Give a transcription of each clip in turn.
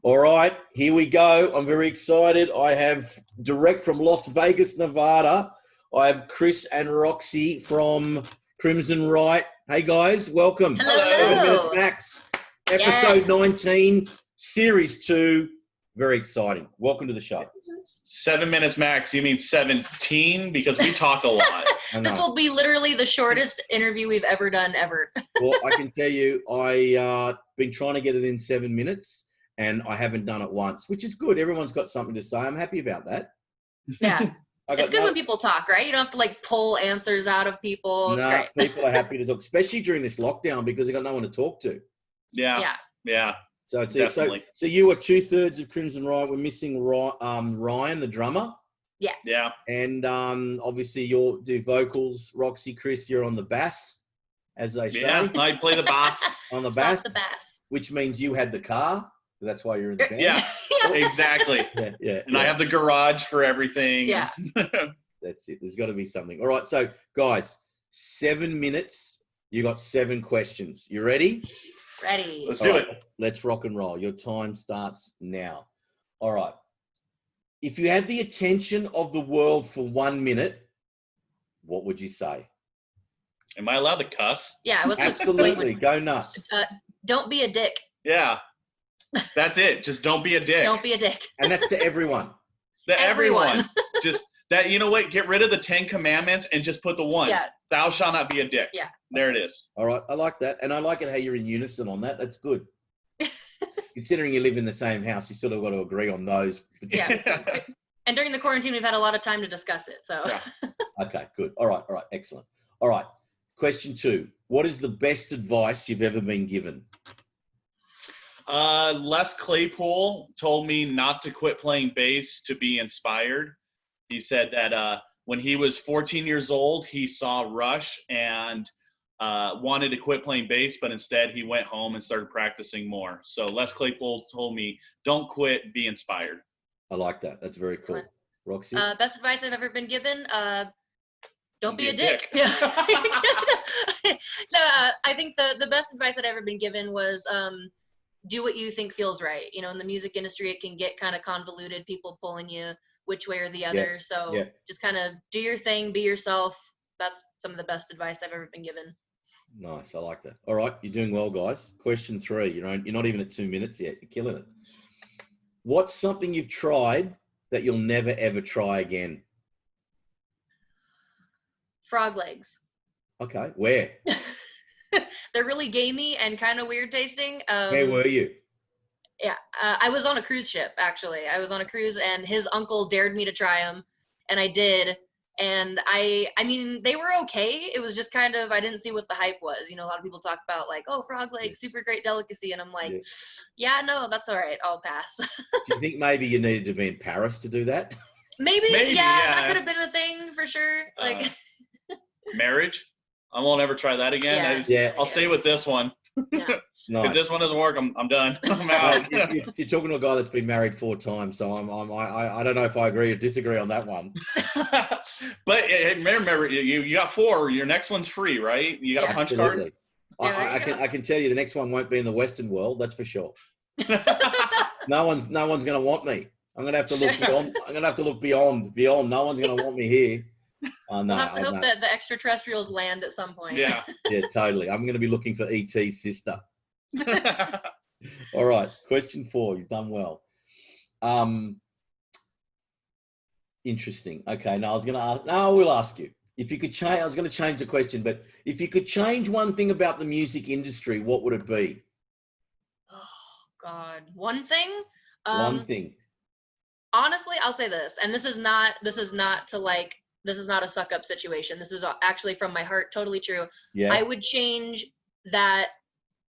All right, here we go. I'm very excited. I have direct from Las Vegas, Nevada. I have Chris and Roxy from Crimson Riot. Hey guys, welcome. Hello. 7 Minutes Max, episode Yes. 19, series 2. Very exciting. Welcome to the show. 7 minutes max. You mean 17? Because we talk a lot. This will be literally the shortest interview we've ever done, ever. Well, I can tell you, I've been trying to get it in 7 minutes, and I haven't done it once, which is good. Everyone's got something to say. I'm happy about that. Yeah. It's good when people talk, right? You don't have to like pull answers out of people. It's great. People are happy to talk, especially during this lockdown because they've got no one to talk to. Yeah. So Definitely. So you were 2/3 of Crimson Riot. We're missing Ryan, the drummer. Yeah. And obviously you'll do vocals. Roxy, Chris, you're on the bass, as they say. Yeah, I play the bass. On the Stop bass. the bass. Which means you had the car. That's why you're in the band. Yeah, exactly. Yeah. And I have the garage for everything. Yeah. That's it. There's got to be something. All right. So, guys, 7 minutes. You got 7 questions. You ready? Ready. Let's do it. Let's rock and roll. Your time starts now. All right. If you had the attention of the world for 1 minute, what would you say? Am I allowed to cuss? Yeah. Absolutely. Go nuts. Don't be a dick. Yeah. That's it. Just don't be a dick. Don't be a dick. And that's to everyone. Everyone. Just that, you know what? Get rid of the 10 commandments and just put the one. Yeah. Thou shalt not be a dick. Yeah. There it is. All right. I like that. And I like it how you're in unison on that. That's good. Considering you live in the same house, you sort of got to agree on those. Yeah. And during the quarantine, we've had a lot of time to discuss it. So. Yeah. Okay, good. All right. Excellent. All right. Question 2. What is the best advice you've ever been given? Les Claypool told me not to quit playing bass to be inspired. He said that when he was 14 years old, he saw Rush and wanted to quit playing bass, but instead he went home and started practicing more. So Les Claypool told me, don't quit, be inspired. I like that. That's very cool. Roxy? Best advice I've ever been given, don't be a dick. Yeah. No, I think the best advice I'd ever been given was do what you think feels right. You know, in the music industry, it can get kind of convoluted, people pulling you which way or the other. Yeah. So just kind of do your thing, be yourself. That's some of the best advice I've ever been given. Nice. I like that. All right. You're doing well, guys. Question 3. You're not even at 2 minutes yet. You're killing it. What's something you've tried that you'll never, ever try again? Frog legs. Okay. Where? They're really gamey and kind of weird tasting. Where were you? Yeah, I was on a cruise ship, actually. I was on a cruise, and his uncle dared me to try them, and I did. And I mean, they were okay. It was just kind of, I didn't see what the hype was. You know, a lot of people talk about like, oh, frog legs, super great delicacy. And I'm like, yeah, no, that's all right. I'll pass. Do you think maybe you needed to be in Paris to do that? Maybe, yeah, that could have been a thing for sure. Like marriage? I won't ever try that again. I'll stay with this one. Yeah. Nice. If this one doesn't work, I'm done. I'm out. You're talking to a guy that's been married 4 times, so I don't know if I agree or disagree on that one. But remember, you got 4. Your next one's free, right? You got a punch card. I can tell you the next one won't be in the Western world. That's for sure. No one's going to want me. I'm going to have to look beyond. I'm going to have to look beyond. No one's going to want me here. No, we'll have to hope that the extraterrestrials land at some point. Yeah. Yeah, totally. I'm going to be looking for E.T.'s sister. All right. Question 4. You've done well. Interesting. Okay. Now I was going to ask. No, I will ask you. If you could change, I was going to change the question, but if you could change one thing about the music industry, what would it be? Oh God, one thing. One thing. Honestly, I'll say this, and this is not a suck up situation. This is actually from my heart, totally true. Yeah. I would change that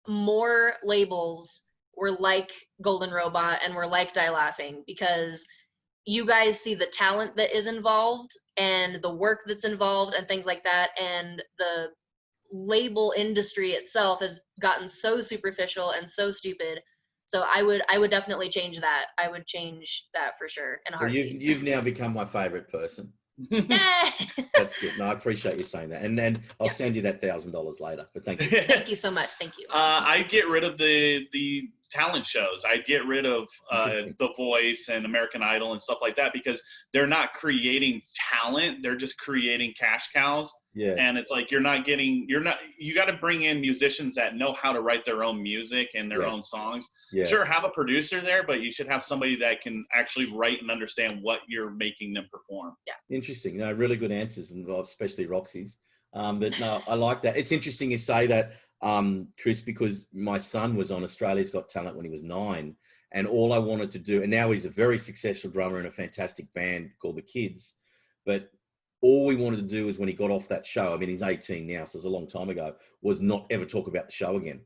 more labels were like Golden Robot and were like Die Laughing, because you guys see the talent that is involved and the work that's involved and things like that, and the label industry itself has gotten so superficial and so stupid. So I would definitely change that. I would change that for sure in a heartbeat. Well, you've now become my favorite person. That's good. No, I appreciate you saying that, and I'll send you that $1,000 later. But thank you. Thank you so much. Thank you. I get rid of the talent shows. I'd get rid of The Voice and American Idol and stuff like that, because they're not creating talent. They're just creating cash cows. Yeah. And it's like you got to bring in musicians that know how to write their own music and their own songs. Yeah. Sure, have a producer there, but you should have somebody that can actually write and understand what you're making them perform. Yeah. Interesting. No, really good answers, and especially Roxy's. But no, I like that. It's interesting you say that, Chris, because my son was on Australia's Got Talent when he was 9, and all I wanted to do, and now he's a very successful drummer in a fantastic band called The Kids, but all we wanted to do was, when he got off that show, I mean, he's 18 now, so it's a long time ago, was not ever talk about the show again.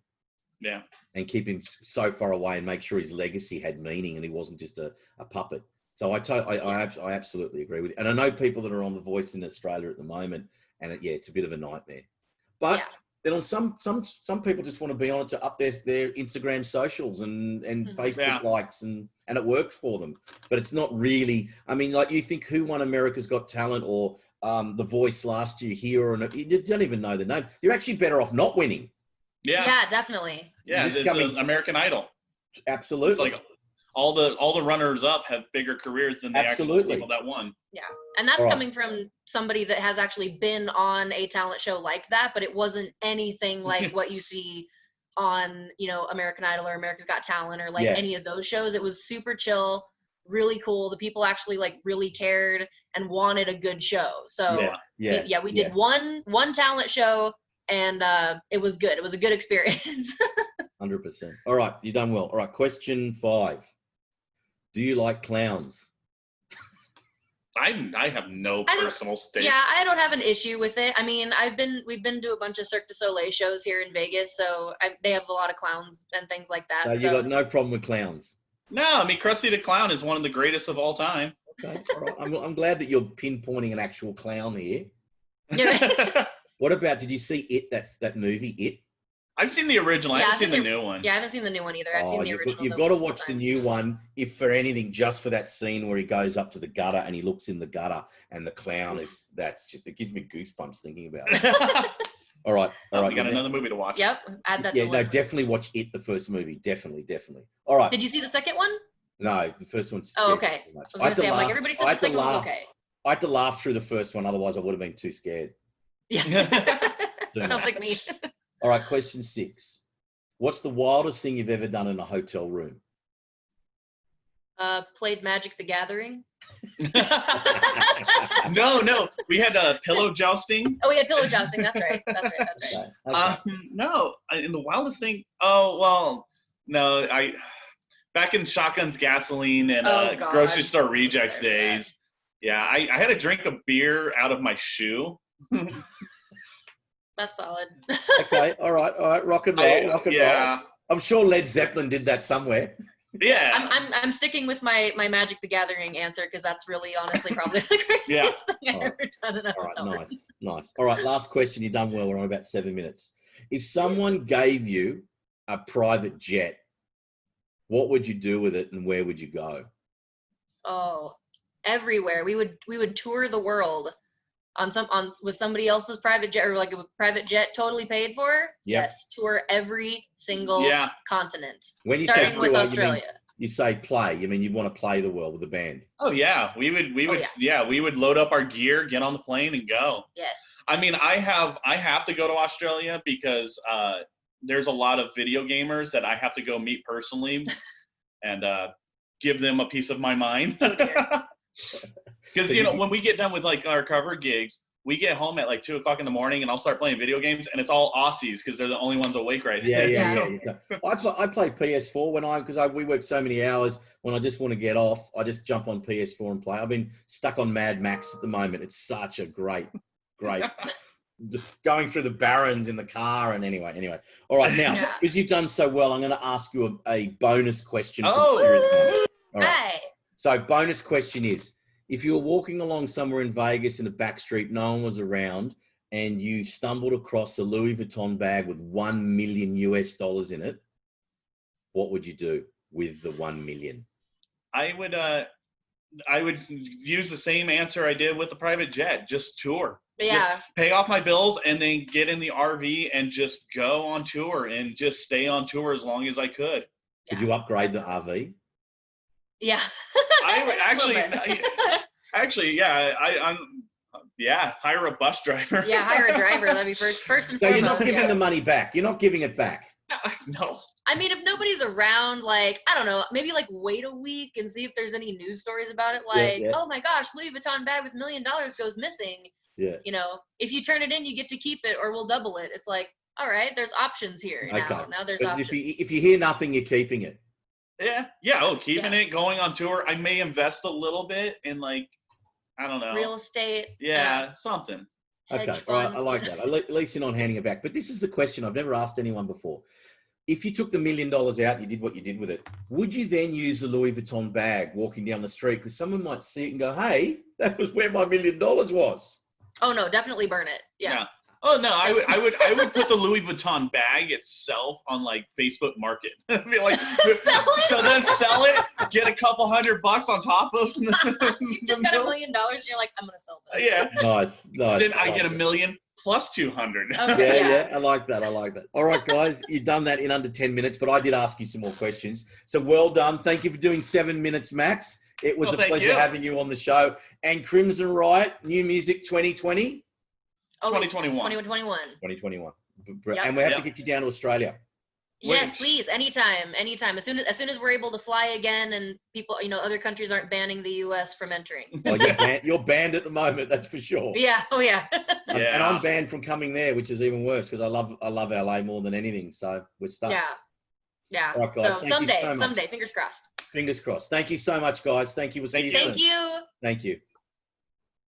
Yeah. And keep him so far away and make sure his legacy had meaning and he wasn't just a puppet. So I absolutely agree with you. And I know people that are on The Voice in Australia at the moment, and it's a bit of a nightmare. But then on some people just want to be on it to up their Instagram socials and Facebook likes, and it works for them. But it's not really, I mean, like, you think who won America's Got Talent or The Voice last year here, or you don't even know the name. You're actually better off not winning. Yeah, definitely. Yeah, it's American Idol. Absolutely. It's like all the runners up have bigger careers than the actual people that won. Yeah, and that's coming from somebody that has actually been on a talent show like that, but it wasn't anything like what you see on, American Idol or America's Got Talent or like any of those shows. It was super chill, really cool. The people actually like really cared and wanted a good show. So we did one talent show, and it was good. It was a good experience. 100%. All right, you done well. All right, question 5. Do you like clowns? I have no personal stake. Yeah, I don't have an issue with it. I mean, we've been to a bunch of Cirque du Soleil shows here in Vegas, so they have a lot of clowns and things like that. So you got no problem with clowns? No, I mean, Krusty the Clown is one of the greatest of all time. Okay, all right. I'm glad that you're pinpointing an actual clown here. Yeah. What about, did you see It, that movie, It? I've seen the original. I haven't seen the new one. Yeah, I haven't seen the new one either. I've seen the original. You've got to watch the new one, if for anything, just for that scene where he goes up to the gutter and he looks in the gutter and the clown it gives me goosebumps thinking about it. All right. We got another movie to watch. Yep, add that to the list. Definitely watch It, the first movie. Definitely. All right. Did you see the second one? No, the first one's Oh, okay. I was going to say, everybody said the second one's okay. I had to laugh through the first one, otherwise I would have been too scared. Yeah. Sounds like me. All right, question 6. What's the wildest thing you've ever done in a hotel room? Played Magic the Gathering. No. We had pillow jousting. Oh, we had pillow jousting. That's right. Okay. No, in the wildest thing. No. Back in Shotguns Gasoline and grocery store rejects days. Yeah, I had to drink a beer out of my shoe. That's solid. Okay, all right. Rock and roll. I'm sure Led Zeppelin did that somewhere. Yeah. I'm sticking with my Magic the Gathering answer, because that's really honestly probably the craziest thing I've ever done in a hotel room. Nice. All right, last question. You've done well. We're on about 7 minutes. If someone gave you a private jet, what would you do with it and where would you go? Oh, everywhere. We would tour the world with somebody else's private jet, or like a private jet totally paid for. Yep. Yes, tour every single continent. When you starting say with Australia. You say play. You mean you'd want to play the world with the band? Oh yeah, we would load up our gear, get on the plane, and go. Yes. I mean, I have to go to Australia because there's a lot of video gamers that I have to go meet personally, and give them a piece of my mind. Because when we get done with like our cover gigs, we get home at like 2:00 in the morning, and I'll start playing video games, and it's all Aussies because they're the only ones awake right now. Yeah. I play PS4 because we work so many hours. When I just want to get off, I just jump on PS4 and play. I've been stuck on Mad Max at the moment. It's such a great going through the barrens in the car. And anyway. All right, now because you've done so well, I'm going to ask you a bonus question. Oh, right. So bonus question is, if you were walking along somewhere in Vegas in a back street, no one was around, and you stumbled across a Louis Vuitton bag with $1 million in it, what would you do with the $1 million? I would use the same answer I did with the private jet. Just tour. Yeah. Just pay off my bills and then get in the RV and just go on tour and just stay on tour as long as I could. Would you upgrade the RV? Yeah. I would A little actually, bit. actually, yeah, hire a bus driver. Yeah, hire a driver. That'd be first and So foremost. you're not giving yeah. the money back. You're not giving it back. No. I mean, if nobody's around, like, I don't know, maybe like wait a week and see if there's any news stories about it. Like, yeah. oh my gosh, Louis Vuitton bag with $1 million goes missing. Yeah. You know, if you turn it in, you get to keep it, or we'll double it. It's like, all right, there's options here now. Okay. Now there's But options. if you hear nothing, you're keeping it. Yeah. Oh, keeping it, going on tour. I may invest a little bit in, like, I don't know. Real estate. Yeah, something. Hedge Okay, all right, fund. I like that. At least you're not handing it back. But this is the question I've never asked anyone before. If you took the $1 million out and you did what you did with it, would you then use the Louis Vuitton bag walking down the street? Because someone might see it and go, hey, that was where my $1 million was. Oh no, definitely burn it. Yeah. Oh no, I would put the Louis Vuitton bag itself on, like, Facebook Market. Be like, so then sell it, get a couple $100 on top of You just got $1 million and you're like, I'm gonna sell this. Yeah. Nice. Then I like get it. $1 million plus 200. Okay, Yeah, I like that. All right, guys, you've done that in under 10 minutes, but I did ask you some more questions. So well done. Thank you for doing 7 minutes, Max. It was a pleasure having you on the show. And Crimson Riot, new music 2020? 2021. 2021. Yep. And we have to get you down to Australia. Yes, please. Anytime. As soon as we're able to fly again and people, other countries aren't banning the US from entering. Oh, you're banned at the moment, that's for sure. Yeah. Oh yeah. And I'm banned from coming there, which is even worse because I love LA more than anything. So we're stuck. Yeah. All right, guys, so thank you so much. someday, fingers crossed. Fingers crossed. Thank you so much, guys. Thank you. We'll see you soon. Thank you. Thank you.